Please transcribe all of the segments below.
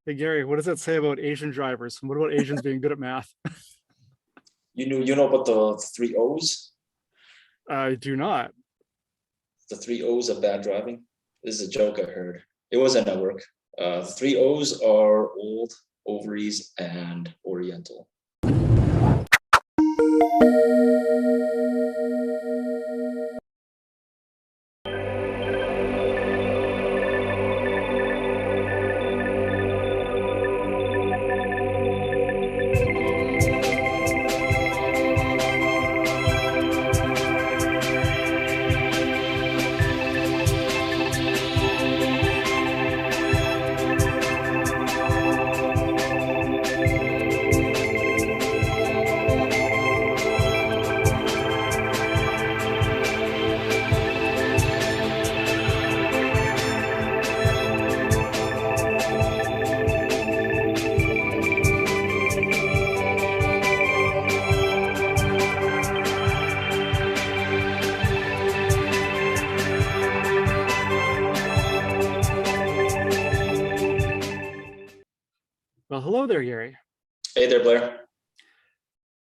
Hey Gary, what does that say about Asian drivers? And what about Asians being good at math? You know about the three O's? I do not. The three O's of bad driving? This is a joke I heard. It wasn't at work. The three O's are old, ovaries, and oriental. Well, hello there, Gary. Hey there, Blair.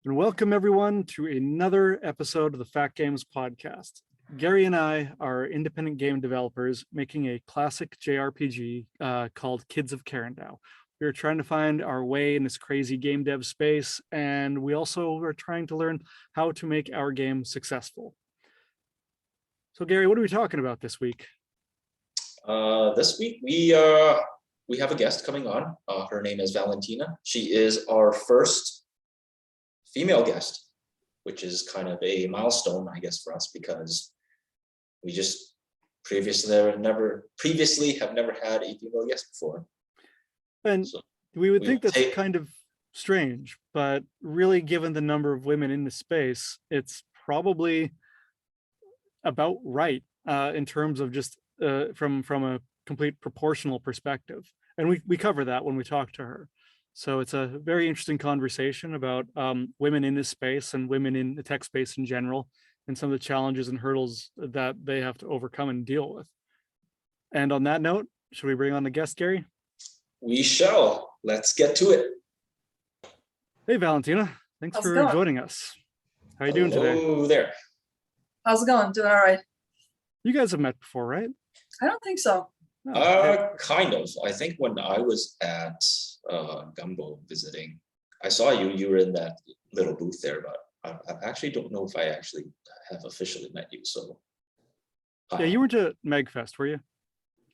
And welcome everyone to another episode of the Phat Games podcast. Gary and I are independent game developers making a classic JRPG called Kids of Karendow. We are trying to find our way in this crazy game dev space, and we also are trying to learn how to make our game successful. So Gary, what are we talking about this week? This week we have a guest coming on. Her name is Valentina. She is our first female guest, which is kind of a milestone, I guess, for us, because we just previously have never had a female guest before. And so we would think that's kind of strange, but really, given the number of women in the space, it's probably about right in terms of just from a complete proportional perspective. And we cover that when we talk to her. So it's a very interesting conversation about women in this space and women in the tech space in general, and some of the challenges and hurdles that they have to overcome and deal with. And on that note, should we bring on the guest, Gary? We shall. Let's get to it. Hey, Valentina. Thanks for joining us. How are you doing today? Oh, there. How's it going? Doing all right. You guys have met before, right? I don't think so. Kind of. I think when I was at Gumbo visiting, I saw you. You were in that little booth there, but I actually don't know if I actually have officially met you. So, yeah, you weren't at MegFest, were you?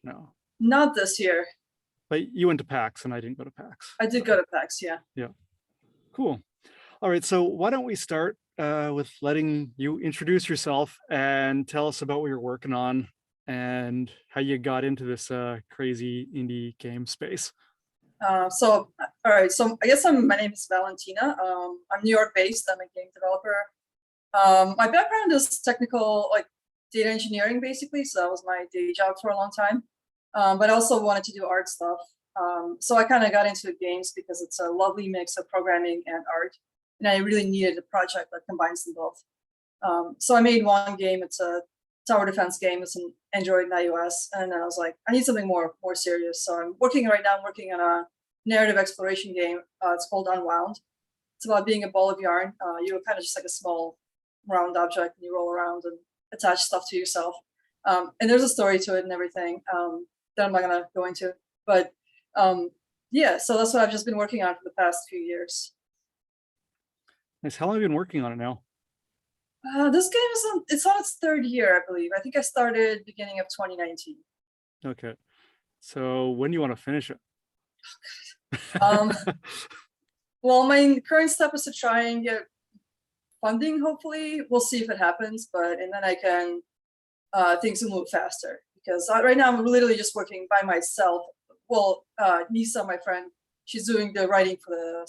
No. Not this year. But you went to PAX, and I didn't go to PAX. I did go to PAX, yeah. Yeah. Cool. All right. So why don't we start with letting you introduce yourself and tell us about what you're working on and how you got into this crazy indie game space. All right. So I guess my name is Valentina. I'm New York based. I'm a game developer. My background is technical, like data engineering, basically. So that was my day job for a long time. But I also wanted to do art stuff. So I kind of got into games because it's a lovely mix of programming and art. And I really needed a project that combines them both. So I made one game. It's a tower defense game. It's an Android and iOS. And I was like, I need something more serious. So I'm working on a narrative exploration game. It's called Unwound. It's about being a ball of yarn. You're kind of just like a small round object, and you roll around and attach stuff to yourself. And there's a story to it and everything that I'm not going to go into. But yeah, so that's what I've just been working on for the past few years. Nice. How long have you been working on it now? This game it's on its third year, I believe. I think I started beginning of 2019. Okay. So when do you want to finish it? Well, my current step is to try and get funding, hopefully. We'll see if it happens, and then I can, things will move faster. Because right now I'm literally just working by myself. Well, Nisa, my friend, she's doing the writing for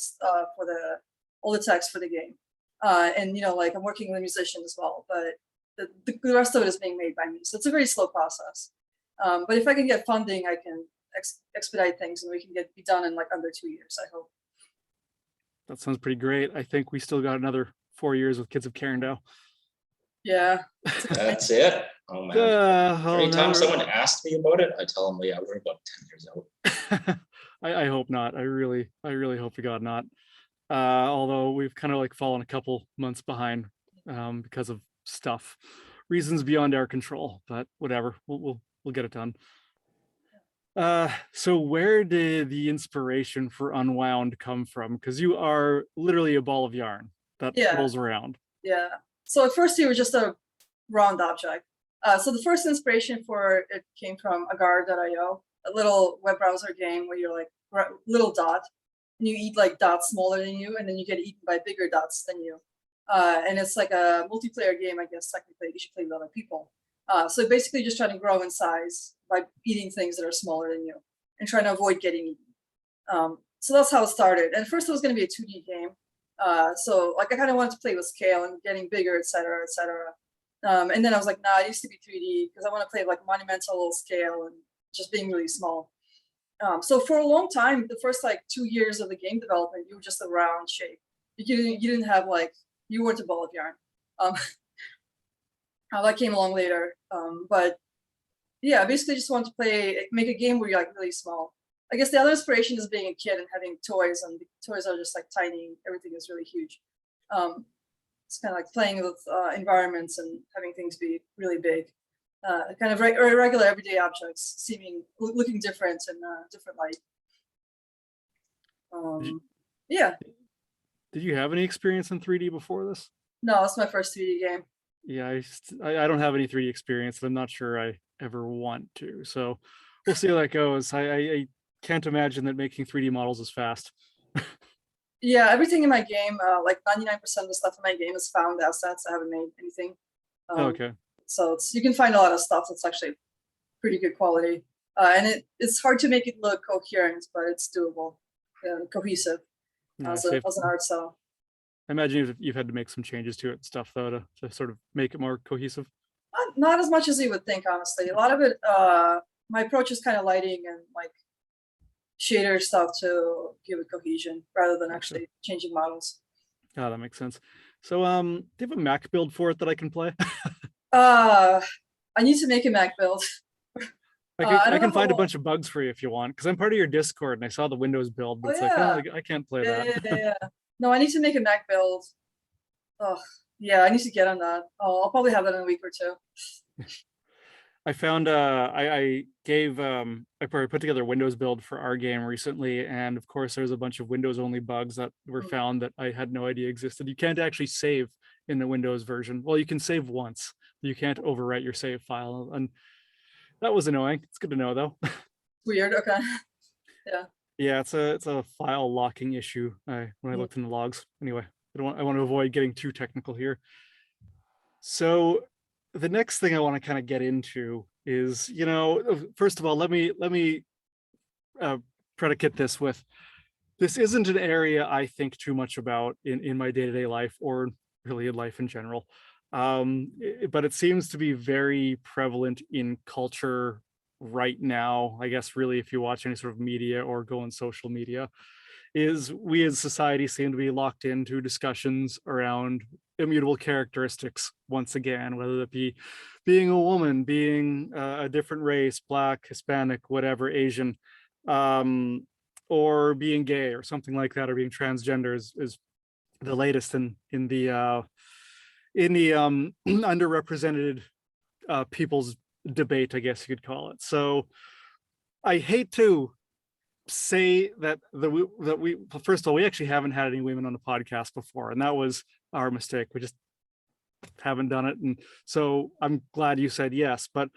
all the text for the game. And like I'm working with a musician as well, but the rest of it is being made by me. So it's a very slow process. But if I can get funding, I can expedite things, and we can be done in like under 2 years, I hope. That sounds pretty great. I think we still got another 4 yeyears with Kids of Karendow. Yeah. That's it. Oh man. Every time someone asks me about it, I tell them, yeah, we're about 10 years out. I hope not. I really hope to God not. Although we've kind of like fallen a couple months behind because of stuff, reasons beyond our control. But whatever, we'll get it done. So where did the inspiration for Unwound come from? Because you are literally a ball of yarn that rolls around. Yeah. So at first you were just a round object. So the first inspiration for it came from agar.io, a little web browser game where you're like little dot, and you eat like dots smaller than you, and then you get eaten by bigger dots than you. And it's like a multiplayer game, I guess. Technically, you should play with other people. So basically, just trying to grow in size by eating things that are smaller than you, and trying to avoid getting eaten. So that's how it started. And first, it was going to be a 2D game. So like I kind of wanted to play with scale and getting bigger, et cetera, et cetera. And then I was like, nah, it used to be 3D because I want to play like monumental scale and just being really small. So for a long time, the first like 2 years of the game development, you were just a round shape. You didn't have like, you weren't a ball of yarn. That came along later. But yeah, basically just wanted to make a game where you're like really small. I guess the other inspiration is being a kid and having toys, and the toys are just like tiny. Everything is really huge. It's kind of like playing with environments and having things be really big. Kind of regular everyday objects looking different in a different light. Yeah. Did you have any experience in 3D before this? No, it's my first 3D game. Yeah, I don't have any 3D experience, and I'm not sure I ever want to. So we'll see how that goes. I can't imagine that making 3D models is fast. Yeah, everything in my game, like 99% of the stuff in my game is found assets. I haven't made anything. Okay. So you can find a lot of stuff that's actually pretty good quality. And it's hard to make it look coherent, but it's doable, cohesive as an art style. I imagine you've had to make some changes to it and stuff, though, to sort of make it more cohesive. Not as much as you would think, honestly. A lot of it, my approach is kind of lighting and like shader stuff to give it cohesion rather than actually changing models. Oh, that makes sense. So do you have a Mac build for it that I can play? I need to make a Mac build. I can find a bunch of bugs for you if you want, because I'm part of your Discord and I saw the Windows build, but I can't play that. Yeah. No, I need to make a Mac build. Oh, yeah, I need to get on that. Oh, I'll probably have that in a week or two. I found I put together a Windows build for our game recently, and of course there's a bunch of Windows only bugs that were found that I had no idea existed. You can't actually save in the Windows version. Well, you can save once, but you can't overwrite your save file, and that was annoying. It's good to know though. Weird. Okay. Yeah. Yeah, it's a file locking issue. When I looked in the logs. Anyway, I want to avoid getting too technical here. So the next thing I want to kind of get into is, first of all, let me predicate this with, this isn't an area I think too much about in my day-to-day life, or really in life in general. But it seems to be very prevalent in culture right now, I guess, really, if you watch any sort of media or go on social media, is we as society seem to be locked into discussions around immutable characteristics once again, whether that be being a woman, being a different race, Black, Hispanic, whatever, Asian, or being gay or something like that, or being transgender is the latest in the underrepresented people's debate, I guess you could call it. So I hate to say that we first of all, we actually haven't had any women on the podcast before, and that was our mistake. We just haven't done it, and so I'm glad you said yes. But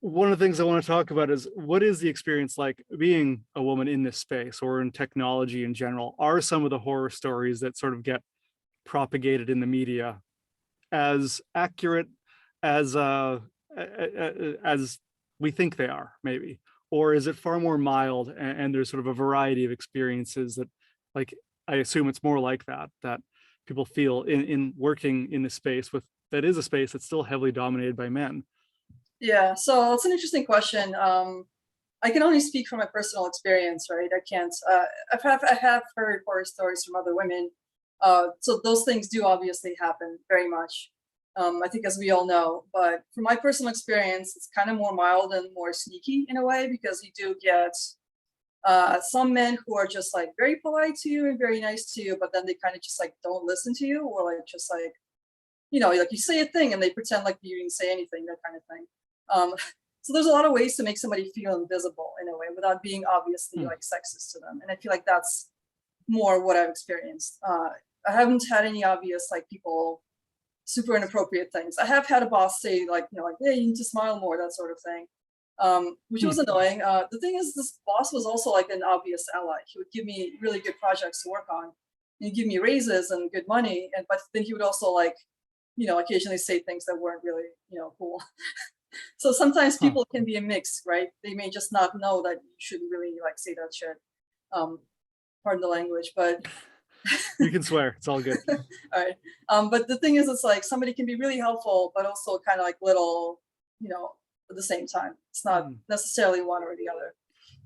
one of the things I want to talk about is, what is the experience like being a woman in this space or in technology in general? Are some of the horror stories that sort of get propagated in the media as accurate as we think they are, maybe? Or is it far more mild, and there's sort of a variety of experiences that, like, I assume it's more like that people feel in working in a space that is a space that's still heavily dominated by men? Yeah, so it's an interesting question. I can only speak from my personal experience, right? I can't, I have heard horror stories from other women. So those things do obviously happen very much. I think, as we all know, but from my personal experience, it's kind of more mild and more sneaky in a way, because you do get Some men who are just like very polite to you and very nice to you, but then they kind of just like don't listen to you, or like just like, you know, like you say a thing and they pretend like you didn't say anything, that kind of thing. So there's a lot of ways to make somebody feel invisible in a way without being obviously like sexist to them. And I feel like that's more what I've experienced. I haven't had any obvious like people super inappropriate things. I have had a boss say like, you know, like, hey, you need to smile more, that sort of thing, which was annoying. The thing is, this boss was also like an obvious ally. He would give me really good projects to work on. He'd give me raises and good money, but then he would also like, you know, occasionally say things that weren't really, you know, cool. So sometimes people can be a mix, right? They may just not know that you shouldn't really like say that shit. Pardon the language, but you can swear, it's all good. All right. But the thing is, it's like somebody can be really helpful, but also kind of like little, you know, at the same time. It's not necessarily one or the other.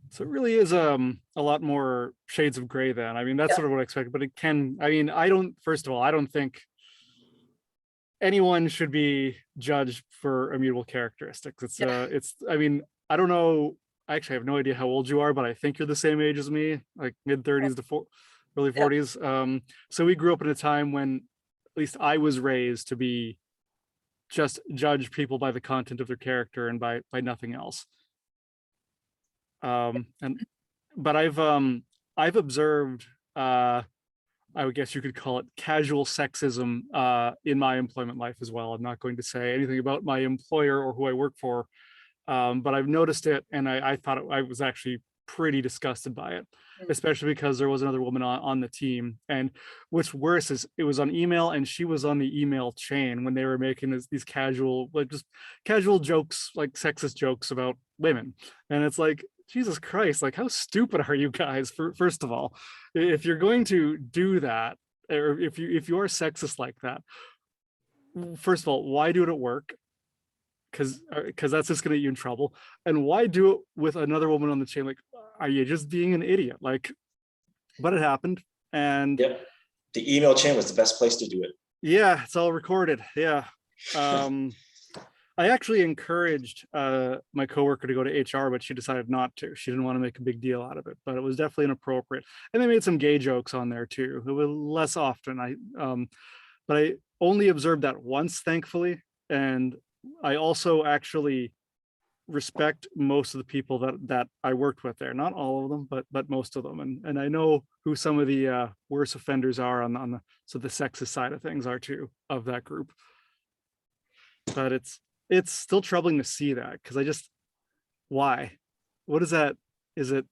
So it really is a lot more shades of gray then. I mean, that's sort of what I expected, but it can, I mean, first of all, I don't think anyone should be judged for immutable characteristics. It's, I mean, I don't know, I actually have no idea how old you are, but I think you're the same age as me, like mid-30s to early 40s. So we grew up in a time when at least I was raised to be just judge people by the content of their character and by nothing else. But I've observed, I would guess you could call it casual sexism in my employment life as well. I'm not going to say anything about my employer or who I work for, but I've noticed it, and I thought I was actually pretty disgusted by it, especially because there was another woman on the team. And what's worse is it was on email, and she was on the email chain when they were making these casual, like just casual jokes, like sexist jokes about women. And it's like, Jesus Christ, like how stupid are you guys? First of all, if you're going to do that, or if you are sexist like that, first of all, why do it at work? Because that's just gonna get you in trouble. And why do it with another woman on the chain? Like, are you just being an idiot? Like, but it happened. And the email chain was the best place to do it. Yeah, it's all recorded. Yeah. I actually encouraged my coworker to go to HR, but she decided not to. She didn't want to make a big deal out of it, but it was definitely inappropriate. And they made some gay jokes on there too. It was less often. But I only observed that once, thankfully. And I also actually respect most of the people that I worked with there. Not all of them, but most of them. And I know who some of the worst offenders are on the sexist side of things are too, of that group. But it's still troubling to see that, because why? What is that? Is it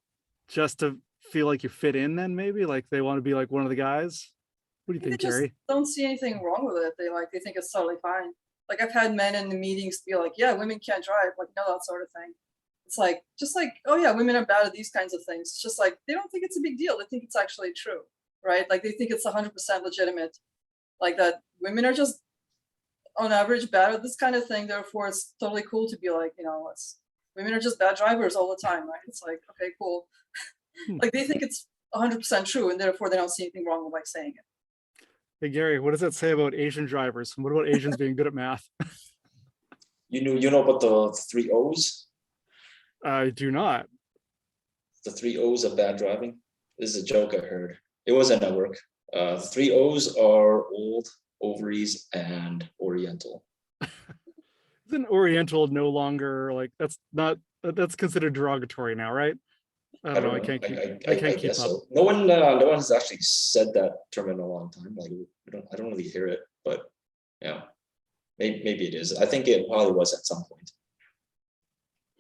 just to feel like you fit in then, maybe? Like they want to be like one of the guys? What do you think, Jerry? Don't see anything wrong with it. They think it's totally fine. Like I've had men in the meetings be like, yeah, women can't drive, like, no, that sort of thing. It's like, just like, oh yeah, women are bad at these kinds of things. It's just like, they don't think it's a big deal. They think it's actually true, right? Like they think it's 100% legitimate. Like that women are just on average bad at this kind of thing. Therefore it's totally cool to be like, you know, women are just bad drivers all the time, right? It's like, okay, cool. Like they think it's 100% true, and therefore they don't see anything wrong with like saying it. Hey Gary, what does that say about Asian drivers? What about Asians being good at math? You know about the 3 O's? I do not. The 3 O's of bad driving? This is a joke I heard. It wasn't at work. 3 O's are old, ovaries, and Oriental. Isn't Oriental no longer like that's considered derogatory now, right? I don't know. I can't keep up. So. No one has actually said that term in a long time. Like I don't really hear it, but yeah, maybe it is. I think it probably was at some point.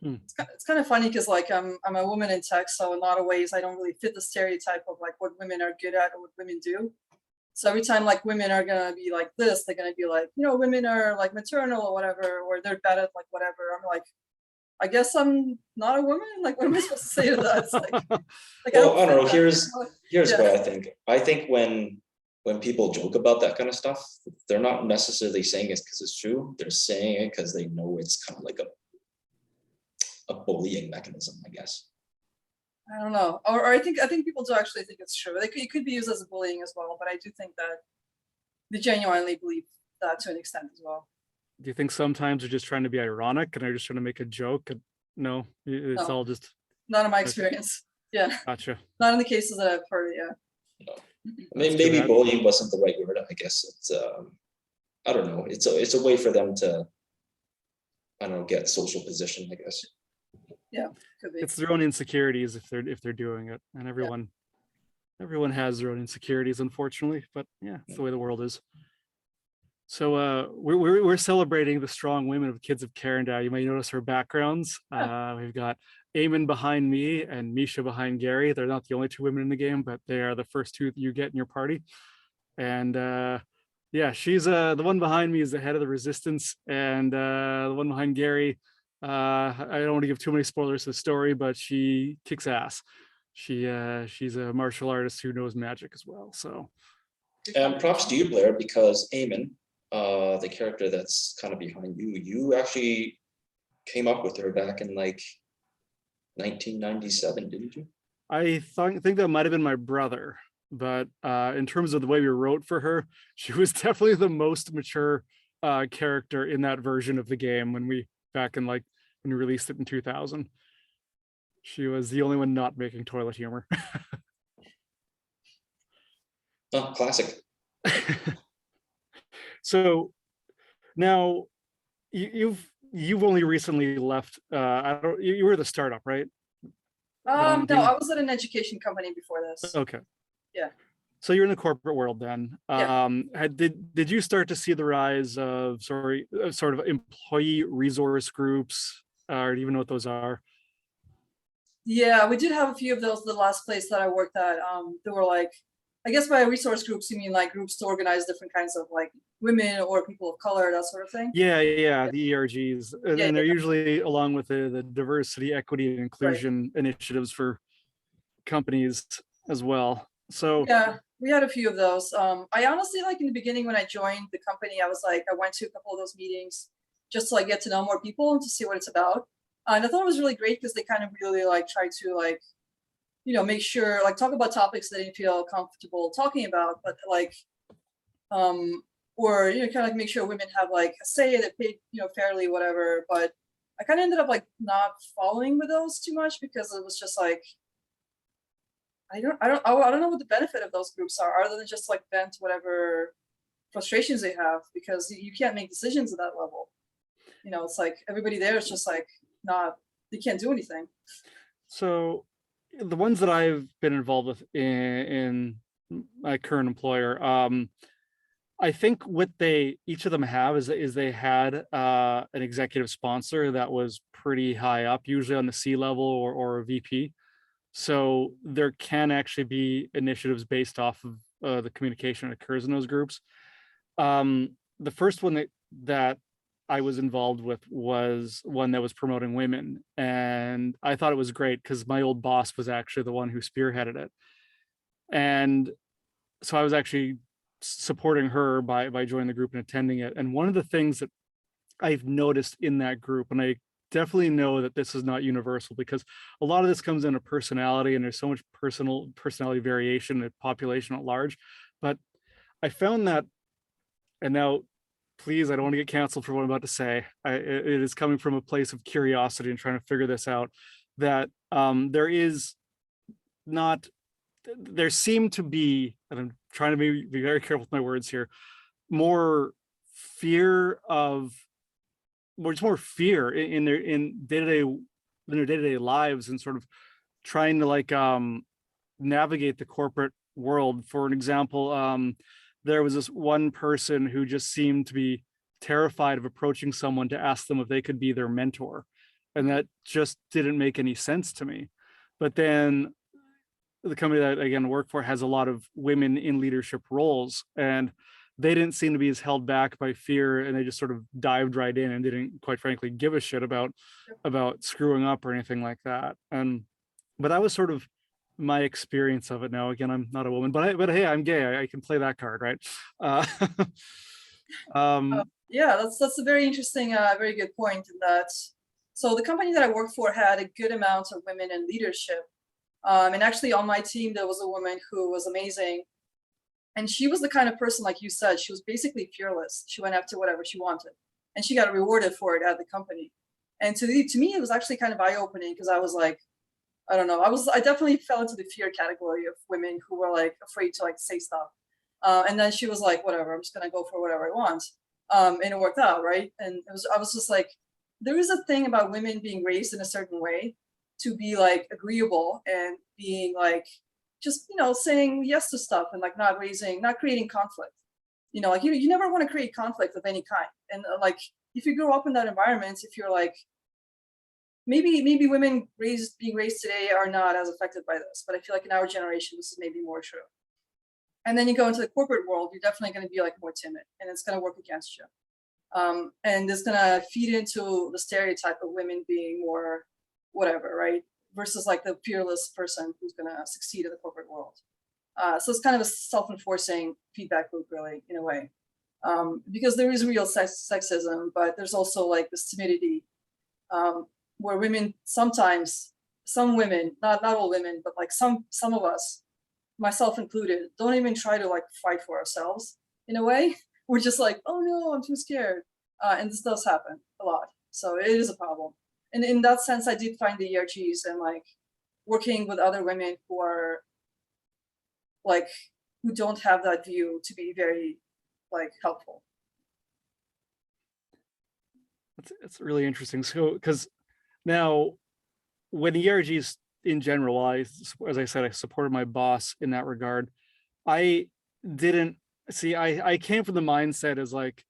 It's kind of funny because like I'm a woman in tech, so in a lot of ways I don't really fit the stereotype of like what women are good at or what women do. So every time like women are gonna be like this, they're gonna be like, you know, women are like maternal or whatever, or they're bad at like whatever. I'm like, I guess I'm not a woman. Like, what am I supposed to say to that? It's like well, I don't know. Here's what I think. I think when people joke about that kind of stuff, they're not necessarily saying it because it's true. They're saying it because they know it's kind of like a bullying mechanism, I guess. I don't know. Or I think people do actually think it's true. It could be used as bullying as well, but I do think that they genuinely believe that to an extent as well. Do you think sometimes they're just trying to be ironic and they're just trying to make a joke? No, it's all just not in my experience. Yeah, Gotcha. not in the cases that I've heard. Yeah. No. I mean, maybe bullying wasn't the right word. I guess it's I don't know. It's a way for them to, I don't know, get social position, I guess. Yeah, could be. It's their own insecurities if they're doing it, and everyone has their own insecurities, unfortunately. But yeah, it's the way the world is. So we're celebrating the strong women of Kids of Karendow. You may notice her backgrounds. We've got Eamon behind me and Misha behind Gary. They're not the only two women in the game, but they are the first two that you get in your party. And yeah, she's the one behind me is the head of the resistance, and the one behind Gary. I don't want to give too many spoilers to the story, but she kicks ass. She's a martial artist who knows magic as well. So props to you, Blair, because Eamon, the character that's kind of behind you actually came up with her back in like 1997, didn't you? I think that might have been my brother, but in terms of the way we wrote for her, she was definitely the most mature character in that version of the game when we released it in 2000. She was the only one not making toilet humor. Oh, classic. So now you've only recently left. You were the startup, right? No, I was at an education company before this. Okay. Yeah. So you're in the corporate world then. Yeah. Did you start to see the rise of sort of employee resource groups, or do you even know what those are? Yeah, we did have a few of those. The last place that I worked at, there were like, I guess by resource groups you mean like groups to organize different kinds of like women or people of color, that sort of thing. Yeah, the ERGs, and they're usually along with the diversity, equity, and inclusion initiatives for companies as well. So yeah, we had a few of those. I honestly, like in the beginning when I joined the company, I went to a couple of those meetings just to like get to know more people and to see what it's about. And I thought it was really great because they kind of really like try to like, you know, make sure like talk about topics they didn't feel comfortable talking about, but like, or you know, kind of like make sure women have like a say, they're paid, you know, fairly, whatever. But I kind of ended up like not following with those too much because it was just like, I don't know what the benefit of those groups are other than just like vent whatever frustrations they have, because you can't make decisions at that level. You know, it's like everybody there is just like they can't do anything. So the ones that I've been involved with in my current employer, I think what each of them have is they had an executive sponsor that was pretty high up, usually on the C level or a VP. So there can actually be initiatives based off of the communication that occurs in those groups. The first one that I was involved with was one that was promoting women, and I thought it was great because my old boss was actually the one who spearheaded it, and so I was actually supporting her by joining the group and attending it. And one of the things that I've noticed in that group, and I definitely know that this is not universal because a lot of this comes into personality and there's so much personality variation in the population at large, but I found that, and now please, I don't want to get canceled for what I'm about to say. It is coming from a place of curiosity and trying to figure this out, that there seem to be, and I'm trying to be very careful with my words here, more fear in their day-to-day lives and sort of trying to like navigate the corporate world. For an example, there was this one person who just seemed to be terrified of approaching someone to ask them if they could be their mentor. And that just didn't make any sense to me. But then the company that again work for has a lot of women in leadership roles, and they didn't seem to be as held back by fear, and they just sort of dived right in and didn't, quite frankly, give a shit about screwing up or anything like that. But that was sort of my experience of it. Now, again, I'm not a woman, but hey, I'm gay. I can play that card, right? Yeah, that's a very interesting, very good point in that. So the company that I worked for had a good amount of women in leadership. And actually on my team, there was a woman who was amazing. And she was the kind of person, like you said, she was basically fearless. She went after whatever she wanted, and she got rewarded for it at the company. And to me, it was actually kind of eye-opening because I was like, I don't know. I definitely fell into the fear category of women who were like afraid to like say stuff. And then she was like, whatever, I'm just gonna go for whatever I want. And it worked out, right? And I was just like, there is a thing about women being raised in a certain way to be like agreeable and being like, just, you know, saying yes to stuff and like not creating conflict. You know, like you never want to create conflict of any kind. And like, if you grow up in that environment, if you're like, maybe women being raised today are not as affected by this, but I feel like in our generation, this is maybe more true. And then you go into the corporate world, you're definitely going to be like more timid, and it's going to work against you. And it's going to feed into the stereotype of women being more whatever, right? Versus like the fearless person who's going to succeed in the corporate world. So it's kind of a self-enforcing feedback loop, really, in a way. Because there is real sexism, but there's also like this timidity where women sometimes, some women, not all women, but like some of us, myself included, don't even try to like fight for ourselves in a way. We're just like, oh no, I'm too scared. And this does happen a lot. So it is a problem. And in that sense, I did find the ERGs and like working with other women who are like, who don't have that view to be very like helpful. It's really interesting. So, because now when ERGs in general, as I said, I supported my boss in that regard. I didn't see, I came from the mindset as like,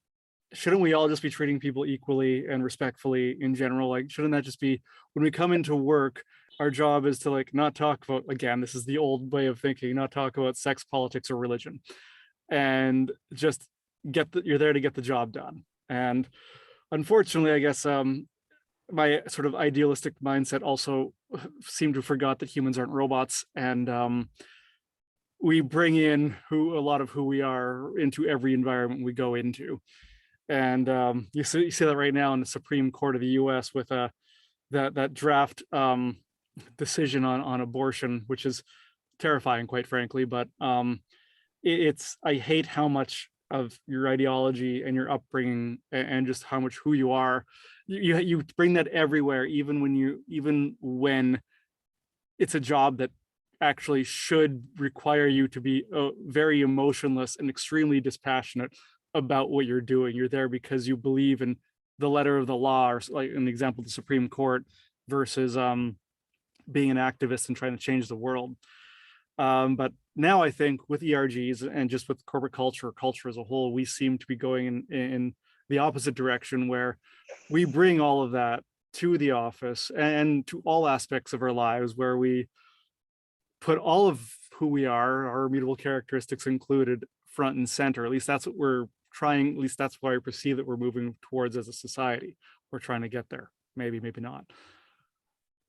shouldn't we all just be treating people equally and respectfully in general? Like, shouldn't that just be, when we come into work, our job is to like not talk about, again, this is the old way of thinking, not talk about sex, politics, or religion, and just you're there to get the job done. And unfortunately, I guess my sort of idealistic mindset also seemed to forgot that humans aren't robots, and we bring in a lot of who we are into every environment we go into. And you see that right now in the Supreme Court of the U.S. with that draft decision on abortion, which is terrifying, quite frankly. But I hate how much of your ideology and your upbringing and just how much who you are, you bring that everywhere, even when it's a job that actually should require you to be very emotionless and extremely dispassionate about what you're doing. You're there because you believe in the letter of the law, or like an example, the Supreme Court, versus being an activist and trying to change the world. But now I think with ERGs and just with corporate culture as a whole, we seem to be going in the opposite direction, where we bring all of that to the office and to all aspects of our lives, where we put all of who we are, our immutable characteristics included, front and center. At least that's what we're trying, at least that's why I perceive that we're moving towards as a society. We're trying to get there. Maybe not.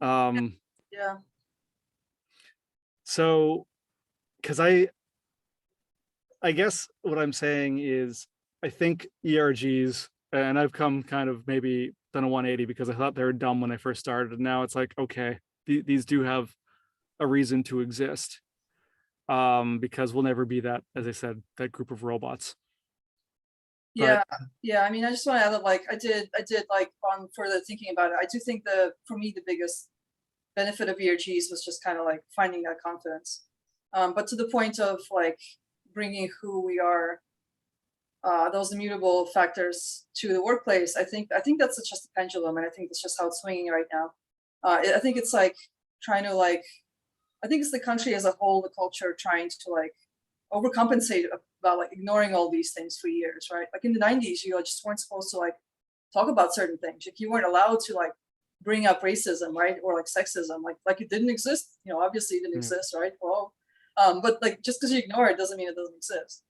Yeah. So, because I guess what I'm saying is, I think ERGs, and I've come kind of maybe done a 180 because I thought they were dumb when I first started. And now it's like, okay, these do have a reason to exist, because we'll never be that, as I said, that group of robots. Yeah, yeah. I mean, I just want to add that, like, I did like on further thinking about it. I do think for me, the biggest benefit of ERGs was just kind of like finding that confidence. But to the point of like bringing who we are, those immutable factors to the workplace, I think that's just a pendulum, and I think that's just how it's swinging right now. I think it's like trying to like, I think it's the country as a whole, the culture trying to like overcompensate about like ignoring all these things for years, right? Like in the 90s, you just weren't supposed to like talk about certain things. Like you weren't allowed to like bring up racism, right? Or like sexism, like it didn't exist. You know, obviously it didn't exist, right? Well, but like just because you ignore it doesn't mean it doesn't exist.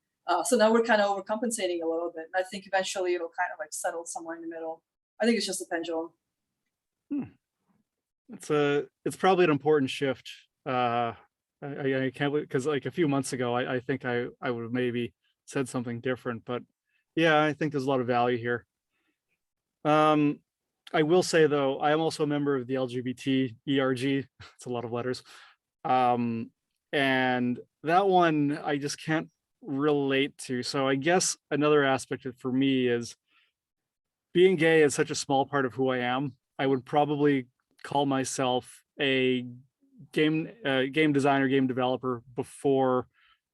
So now we're kind of overcompensating a little bit. And I think eventually it'll kind of like settle somewhere in the middle. I think it's just a pendulum. It's probably an important shift. I can't believe, because like a few months ago, I think I would have maybe said something different, but yeah, I think there's a lot of value here. I will say though, I am also a member of the LGBT ERG. It's a lot of letters. And that one I just can't relate to. So I guess another aspect for me is being gay is such a small part of who I am. I would probably call myself a game designer, game developer before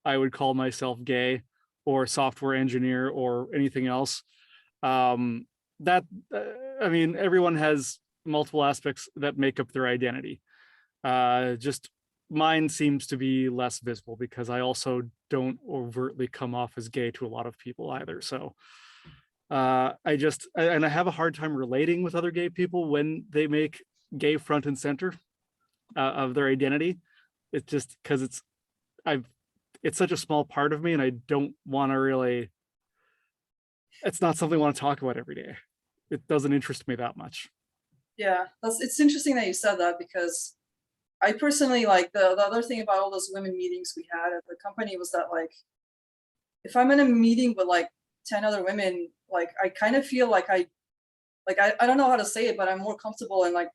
I would call myself gay or software engineer or anything else. I mean, everyone has multiple aspects that make up their identity. Just mine seems to be less visible because I also don't overtly come off as gay to a lot of people either. So I have a hard time relating with other gay people when they make gay front and center of their identity. It's just because it's such a small part of me, and I don't want to really, it's not something I want to talk about every day. It doesn't interest me that much. Yeah, it's interesting that you said that, because I personally, like, the other thing about all those women meetings we had at the company was that, like, if I'm in a meeting with like 10 other women, like, I kind of feel like I don't know how to say it, but I'm more comfortable in like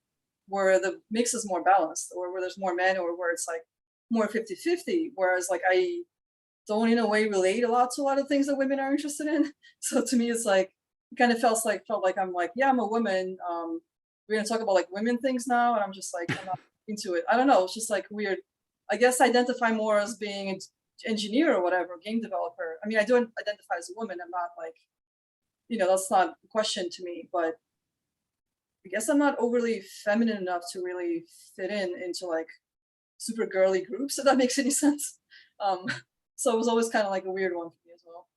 where the mix is more balanced, or where there's more men, or where it's like more 50-50, whereas like I don't in a way relate a lot to a lot of things that women are interested in. So to me, it's like, it kind of felt like I'm like, yeah, I'm a woman. We're gonna talk about like women things now, and I'm just like, I'm not into it. I don't know. It's just like weird. I guess I identify more as being an engineer or whatever, game developer. I mean, I do identify as a woman. I'm not like, that's not a question to me, but I guess I'm not overly feminine enough to really fit into like super girly groups, if that makes any sense. So it was always kind of like a weird one for me as well.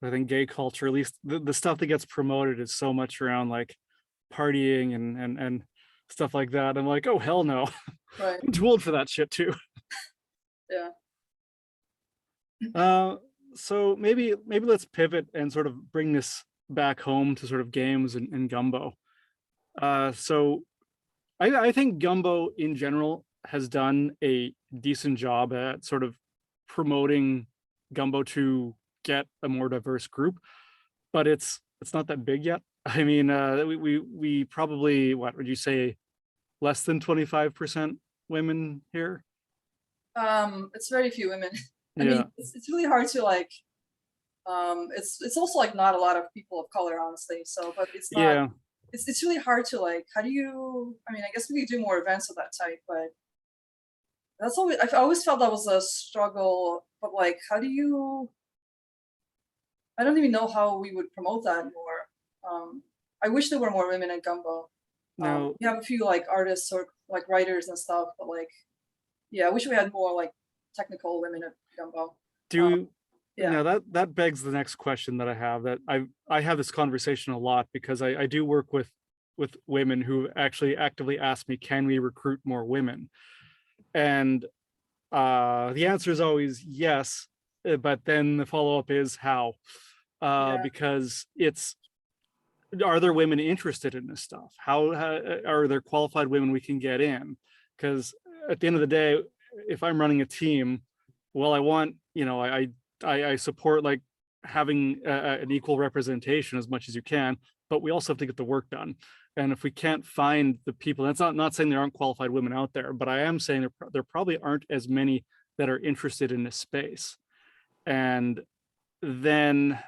I think gay culture, at least the stuff that gets promoted, is so much around like partying and stuff like that. I'm like, oh hell no. Right. I'm too old for that shit too. Yeah. So maybe let's pivot and sort of bring this back home to sort of games and Gumbo. So I think Gumbo in general has done a decent job at sort of promoting Gumbo to get a more diverse group, but it's not that big yet. I mean, we probably, what would you say, less than 25% women here? It's very few women. I Yeah. mean, it's really hard to like, it's also like not a lot of people of color, honestly. So, but it's not, Yeah. It's really hard to like, how do you, I mean, I guess we could do more events of that type, but that's always, I've always felt that was a struggle, but like, how do you, I don't even know how we would promote that more. I wish there were more women in Gumbo. Now, We have a few like artists or like writers and stuff, but like, yeah, I wish we had more like technical women at Gumbo. Yeah. now that begs the next question that I have, that I have this conversation a lot because I do work with women who actually actively ask me, can we recruit more women? And the answer is always yes, but then the follow-up is how? Because are there women interested in this stuff? How are there qualified women we can get in? Because at the end of the day, if I'm running a team, well, I want, I support like having an equal representation as much as you can, but we also have to get the work done. And if we can't find the people, that's not saying there aren't qualified women out there, but I am saying there probably aren't as many that are interested in this space. And then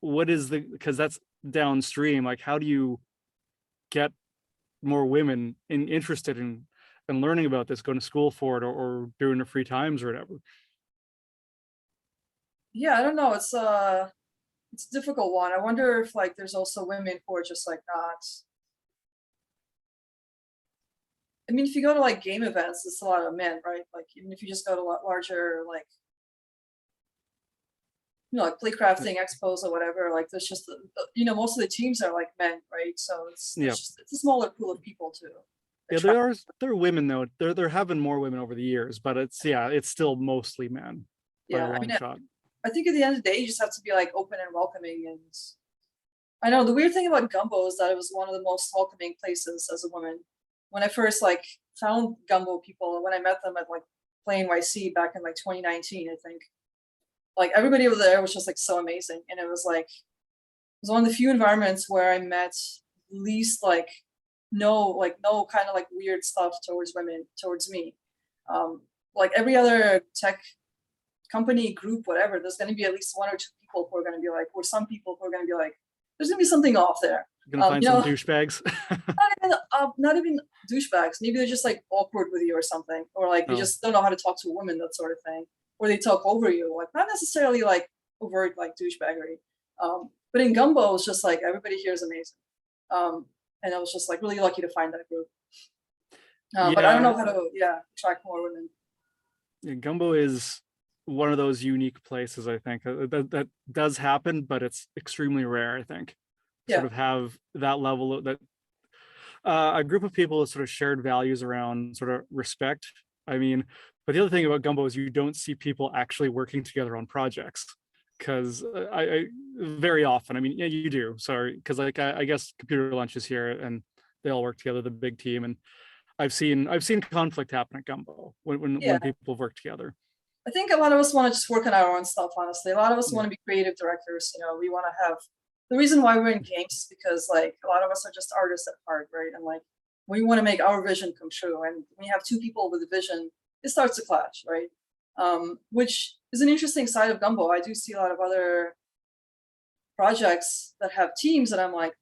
what is because that's downstream, like how do you get more women interested in learning about this, going to school for it, or doing their free times or whatever? Yeah, I don't know. It's a difficult one. I wonder if like there's also women who are just like not. I mean, if you go to like game events, it's a lot of men, right? Like even if you just go to larger like, like play crafting expos or whatever, like there's just most of the teams are like men, right? So it's a smaller pool of people too. Yeah, there are women though. There have been more women over the years, but it's still mostly men by a long shot. I think at the end of the day, you just have to be like open and welcoming. And I know the weird thing about Gumbo is that it was one of the most welcoming places as a woman. When I first like found Gumbo people, when I met them at like Play NYC back in like 2019, I think, like everybody over there was just like so amazing. And it was one of the few environments where I met least like no kind of like weird stuff towards women, towards me. Like every other tech company, group, whatever, there's going to be at least one or two people who are going to be like, or some people who are going to be like, there's going to be something off there. Gonna find You some know, douchebags. not even douchebags. Maybe they're just like awkward with you or something, or like they Oh. just don't know how to talk to a woman, that sort of thing, or they talk over you. Like not necessarily like overt like douchebaggery, but in Gumbo, it's just like everybody here is amazing, and I was just like really lucky to find that group. But I don't know how to attract more women. Yeah, Gumbo is one of those unique places, I think, that does happen, but it's extremely rare, I think. Sort of have that level of that a group of people with sort of shared values around sort of respect. I mean, but the other thing about Gumbo is you don't see people actually working together on projects, because I very often, I mean, yeah, you do, sorry, because like I guess computer lunch is here and they all work together, the big team, and I've seen conflict happen at Gumbo when people work together. I think a lot of us want to just work on our own stuff, honestly. A lot of us want to be creative directors. You know, we want to have, the reason why we're in games is because like a lot of us are just artists at heart, right? And like we want to make our vision come true. And when you have two people with a vision, it starts to clash, right? Which is an interesting side of Gumbo. I do see a lot of other projects that have teams, and I'm like,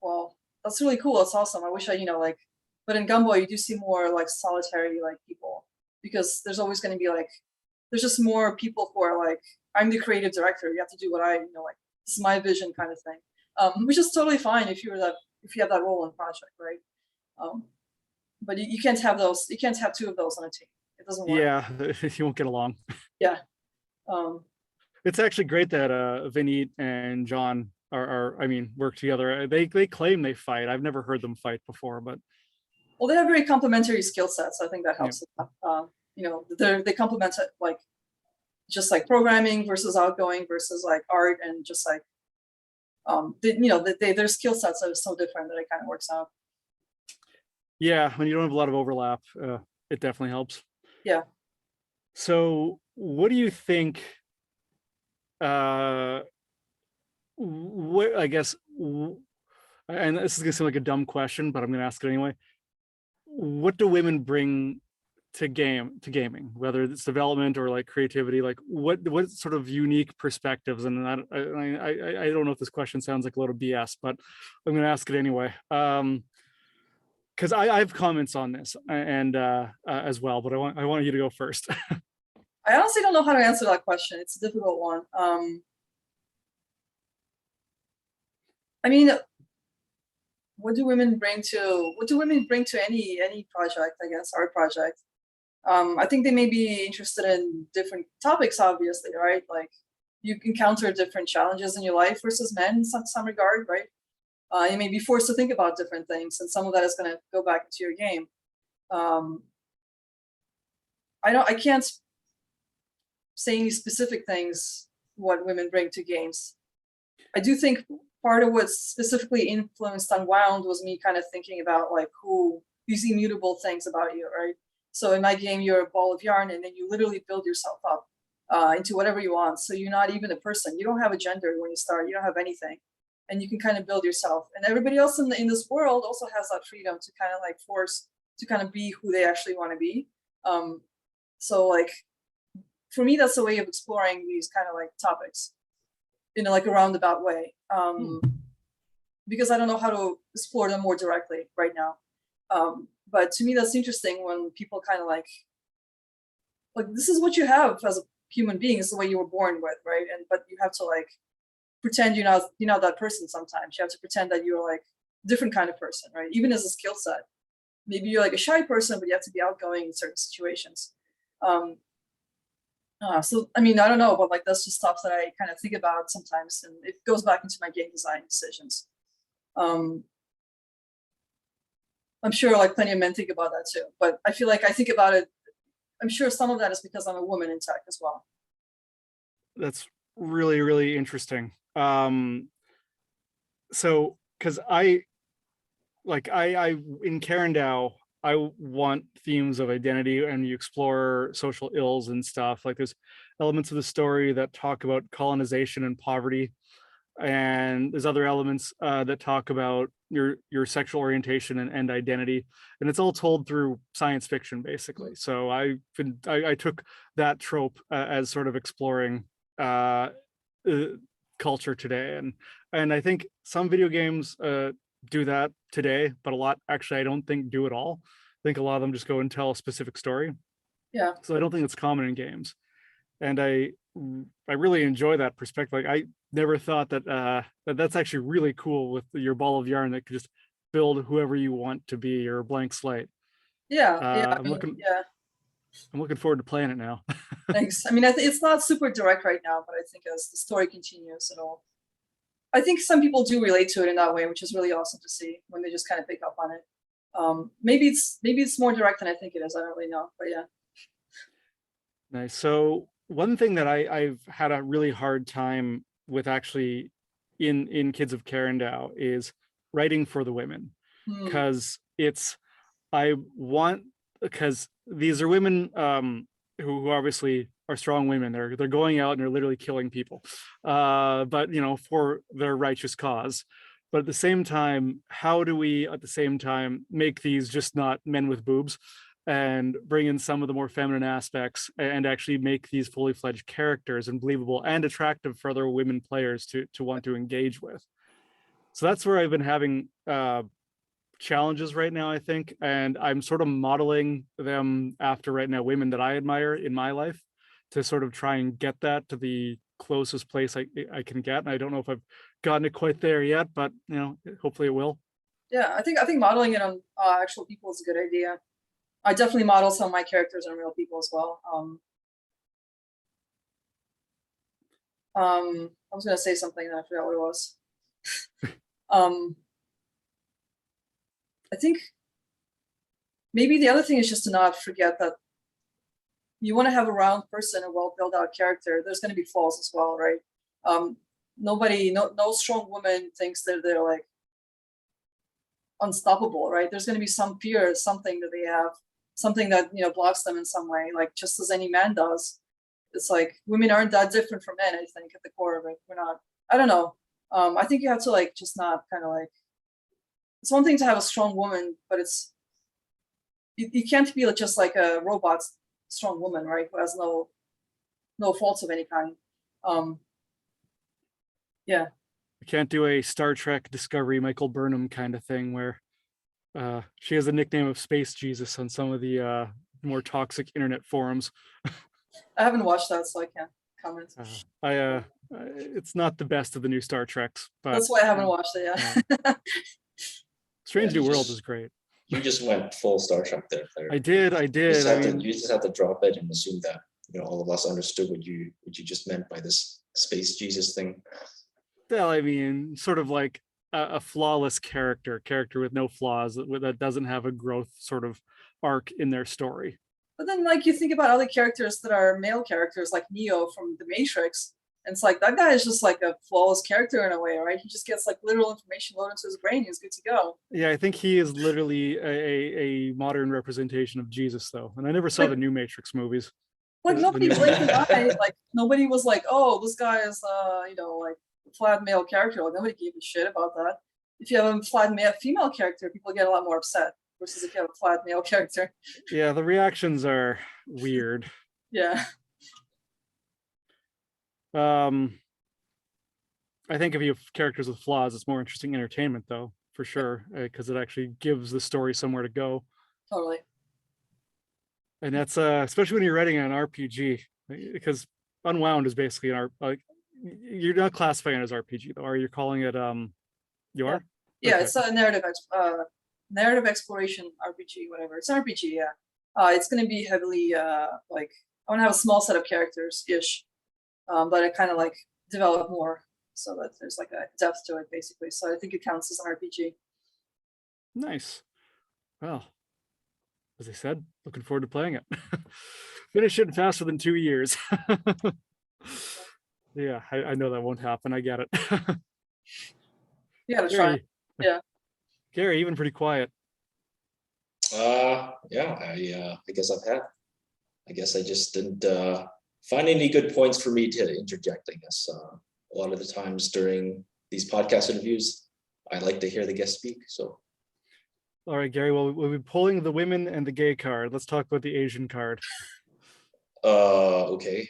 well, that's really cool. That's awesome. I wish I, like, but in Gumbo, you do see more like solitary like people, because there's always going to be like, there's just more people who are like, I'm the creative director. You have to do what I, like, this is my vision kind of thing, which is totally fine if you have that role in project, right? But you can't have those. You can't have two of those on a team. It doesn't work. Yeah, you won't get along. Yeah. It's actually great that Vinny and John are I mean, work together. They claim they fight. I've never heard them fight before, but well, they have very complementary skill sets. I think that helps. They complement it, like just like programming versus outgoing versus like art, and just like their skill sets are so different that it kind of works out. Yeah, when you don't have a lot of overlap, it definitely helps. Yeah. So what do you think, what, I guess, and this is gonna seem like a dumb question, but I'm gonna ask it anyway. What do women bring to gaming, whether it's development or like creativity? Like what sort of unique perspectives? And I don't know if this question sounds like a load of BS, but I'm gonna ask it anyway. Because I have comments on this and as well, but I want you to go first. I honestly don't know how to answer that question. It's a difficult one. I mean, what do women bring to any project, I guess, art project? I think they may be interested in different topics, obviously, right? Like you encounter different challenges in your life versus men in some regard, right? You may be forced to think about different things, and some of that is going to go back into your game. I can't say any specific things what women bring to games. I do think part of what specifically influenced Unwound was me kind of thinking about like these immutable things about you, right? So in my game, you're a ball of yarn, and then you literally build yourself up into whatever you want. So you're not even a person. You don't have a gender when you start. You don't have anything. And you can kind of build yourself. And everybody else in this world also has that freedom to kind of like force to kind of be who they actually want to be. So like, for me, that's a way of exploring these kind of like topics in like a roundabout way. Because I don't know how to explore them more directly right now. But to me, that's interesting when people kind of like this is what you have as a human being, is the way you were born with, right? But you have to like pretend you're not that person. Sometimes you have to pretend that you're like a different kind of person, right? Even as a skill set, maybe you're like a shy person, but you have to be outgoing in certain situations. So I mean, I don't know, but like that's just stuff that I kind of think about sometimes, and it goes back into my game design decisions. I'm sure like plenty of men think about that too, but I feel like I think about it. I'm sure some of that is because I'm a woman in tech as well. That's really, really interesting. So because I in Karendow, I want themes of identity, and you explore social ills and stuff. Like there's elements of the story that talk about colonization and poverty, and there's other elements that talk about your sexual orientation and identity, and it's all told through science fiction, basically. So I took that trope as sort of exploring culture today, and I think some video games do that today, but a lot actually I don't think do at all. I think a lot of them just go and tell a specific story. Yeah. So I don't think it's common in games, and I really enjoy that perspective. Like I never thought that that's actually really cool with your ball of yarn that could just build whoever you want to be, or a blank slate. Yeah. I'm looking forward to playing it now. Thanks. I mean, it's not super direct right now, but I think as the story continues, I think some people do relate to it in that way, which is really awesome to see when they just kind of pick up on it. Maybe it's more direct than I think it is. I don't really know, but yeah. Nice. So one thing that I've had a really hard time with actually in Kids of Karendow is writing for the women, because because these are women who obviously are strong women. They're going out and they're literally killing people, but for their righteous cause. But at the same time, how do we at the same time make these just not men with boobs, and bring in some of the more feminine aspects, and actually make these fully fledged characters and believable and attractive for other women players to want to engage with? So that's where I've been having challenges right now, I think, and I'm sort of modeling them after right now women that I admire in my life, to sort of try and get that to the closest place I can get. And I don't know if I've gotten it quite there yet, but hopefully it will. Yeah, I think modeling it on actual people is a good idea. I definitely model some of my characters on real people as well. I was gonna say something and I forgot what it was. I think maybe the other thing is just to not forget that you want to have a round person, a well built out character. There's going to be flaws as well, right? No strong woman thinks that they're like unstoppable, right? There's going to be some fear, something that they have, something that blocks them in some way, like just as any man does. It's like women aren't that different from men. I think at the core of it, we're not. I don't know. I think you have to like just not kind of like. It's one thing to have a strong woman, but it's you can't be just like a robot strong woman, right? Who has no faults of any kind. Yeah. You can't do a Star Trek Discovery Michael Burnham kind of thing where she has a nickname of Space Jesus on some of the more toxic internet forums. I haven't watched that, so I can't comment. It's not the best of the new Star Treks, but that's why I haven't watched it yet. Strange New World is great. You just went full Star Trek there, Claire. I did. You just have to drop it and assume that all of us understood what you just meant by this Space Jesus thing. Well, I mean, sort of like a flawless character with no flaws, that doesn't have a growth sort of arc in their story. But then, like, you think about other characters that are male characters, like Neo from The Matrix, and it's like that guy is just like a flawless character in a way, right? He just gets like literal information loaded into his brain. He's good to go. Yeah, I think he is literally a modern representation of Jesus, though. And I never saw the new Matrix movies. Like nobody blinked an eye. Like nobody was like, "Oh, this guy is like a flat male character." Like nobody gave a shit about that. If you have a flat female character, people get a lot more upset. Versus if you have a flat male character. Yeah, the reactions are weird. Yeah. I think if you have characters with flaws, it's more interesting entertainment, though, for sure, because it actually gives the story somewhere to go. Totally. And that's especially when you're writing an RPG, because Unwound is basically you're not classifying it as RPG, though, are you calling it? You are? Yeah, okay. It's a narrative exploration RPG, whatever. It's an RPG, yeah. It's going to be heavily like I want to have a small set of characters ish, but I kind of like develop more so that there's like a depth to it, basically. So I think it counts as an RPG. Nice. Well, as I said, looking forward to playing it. Finish it faster than 2 years. Yeah, I know that won't happen. I get it. You gotta try. Yeah. Gary, even pretty quiet. Yeah, I guess I guess I just didn't find any good points for me to interject, I guess. A lot of the times during these podcast interviews, I like to hear the guest speak, so. All right, Gary, well, we'll be pulling the women and the gay card. Let's talk about the Asian card. Okay.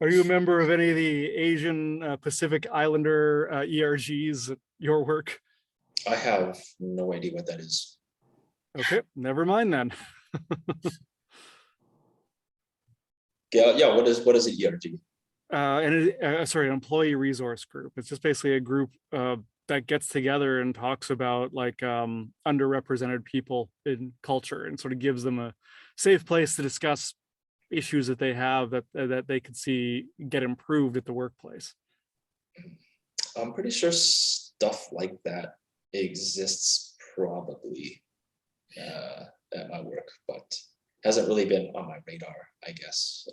Are you a member of any of the Asian Pacific Islander ERGs at your work? I have no idea what that is. Okay, never mind then. Yeah. What is an ERG? Sorry, an employee resource group. It's just basically a group that gets together and talks about like underrepresented people in culture and sort of gives them a safe place to discuss issues that they have that they could see get improved at the workplace. I'm pretty sure stuff like that exists probably at my work, but hasn't really been on my radar, I guess.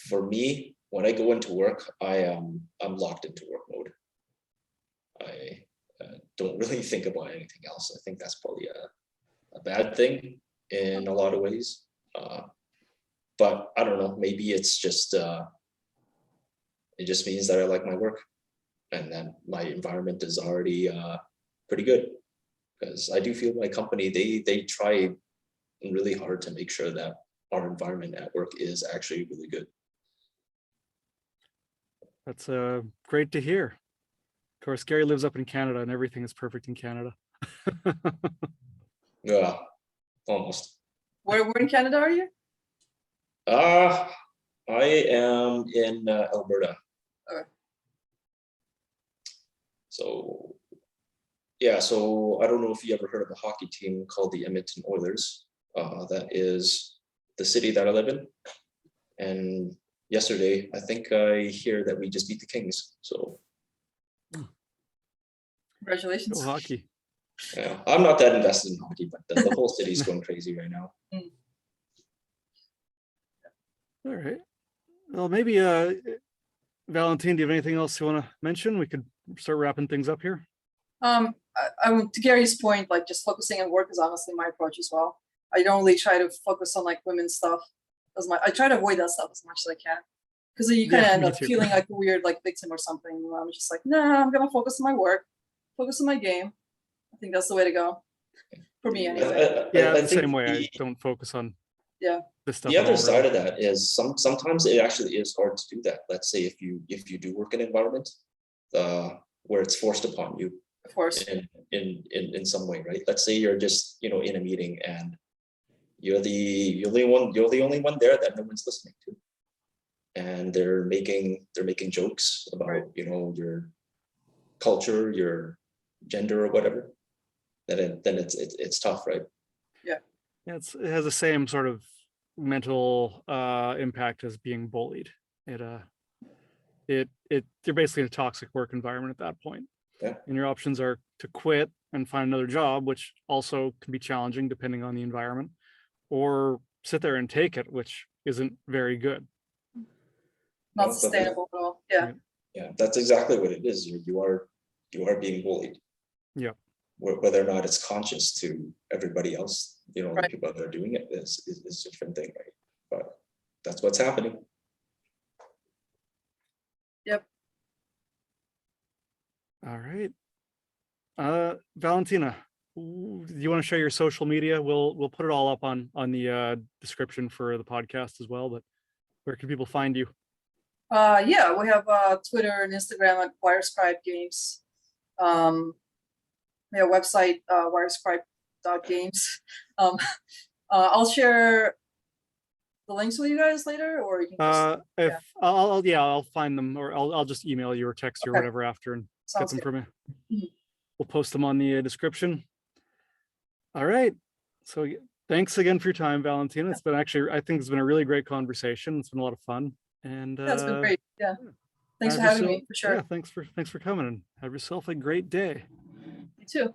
For me, when I go into work, I'm locked into work mode. I don't really think about anything else. I think that's probably a bad thing in a lot of ways. But I don't know, maybe it's just, it just means that I like my work and then my environment is already pretty good. Because I do feel my company, they try really hard to make sure that our environment at work is actually really good. That's great to hear. Of course, Gary lives up in Canada and everything is perfect in Canada. Yeah, almost. Where in Canada are you? I am in Alberta. Okay. So, yeah, so I don't know if you ever heard of a hockey team called the Edmonton Oilers. That is the city that I live in. And yesterday, I think I hear that we just beat the Kings. So, Congratulations. Go hockey. yeah, I'm not that invested in hockey, but the whole city's going crazy right now. All right. Well, maybe Valentine, do you have anything else you want to mention? We could start wrapping things up here. To Gary's point, like just focusing on work is honestly my approach as well. I don't really try to focus on like women's stuff as much. I try to avoid that stuff as much as I can, because you kind of end up feeling like a weird like victim or something. I'm just like, nah, I'm gonna focus on my work, focus on my game. I think that's the way to go for me anyway. Yeah, the same way. I don't focus on this stuff. The other side of that is sometimes it actually is hard to do that. Let's say if you do work in an environment where it's forced upon you, of course, in some way, right? Let's say you're just in a meeting and you're the only one there that no one's listening to, and they're making jokes about your culture, your gender, or whatever. Then it's tough, right? Yeah. It has the same sort of mental impact as being bullied. You're basically in a toxic work environment at that point. Yeah. And your options are to quit and find another job, which also can be challenging depending on the environment, or sit there and take it, which isn't very good. Not sustainable at all. Yeah. Yeah, that's exactly what it is. You are being bullied. Yeah. Whether or not it's conscious to everybody else, Right. the people that are doing it is a different thing, right? But that's what's happening. Yep. All right. Valentina, do you want to share your social media? We'll put it all up on the description for the podcast as well, but where can people find you? Yeah, we have Twitter and Instagram at Wirescribe Games. We have a website, wirescribe.games. I'll share the links with you guys later, or you can just, I'll find them, or I'll just email you or text you or whatever after and Sounds get them good. from you. We'll post them on the description. All right. So thanks again for your time, Valentina. It's been I think it's been a really great conversation. It's been a lot of fun. And That's been great. Yeah. Thanks for having me, for sure. Yeah, thanks for coming, and have yourself a great day. You too.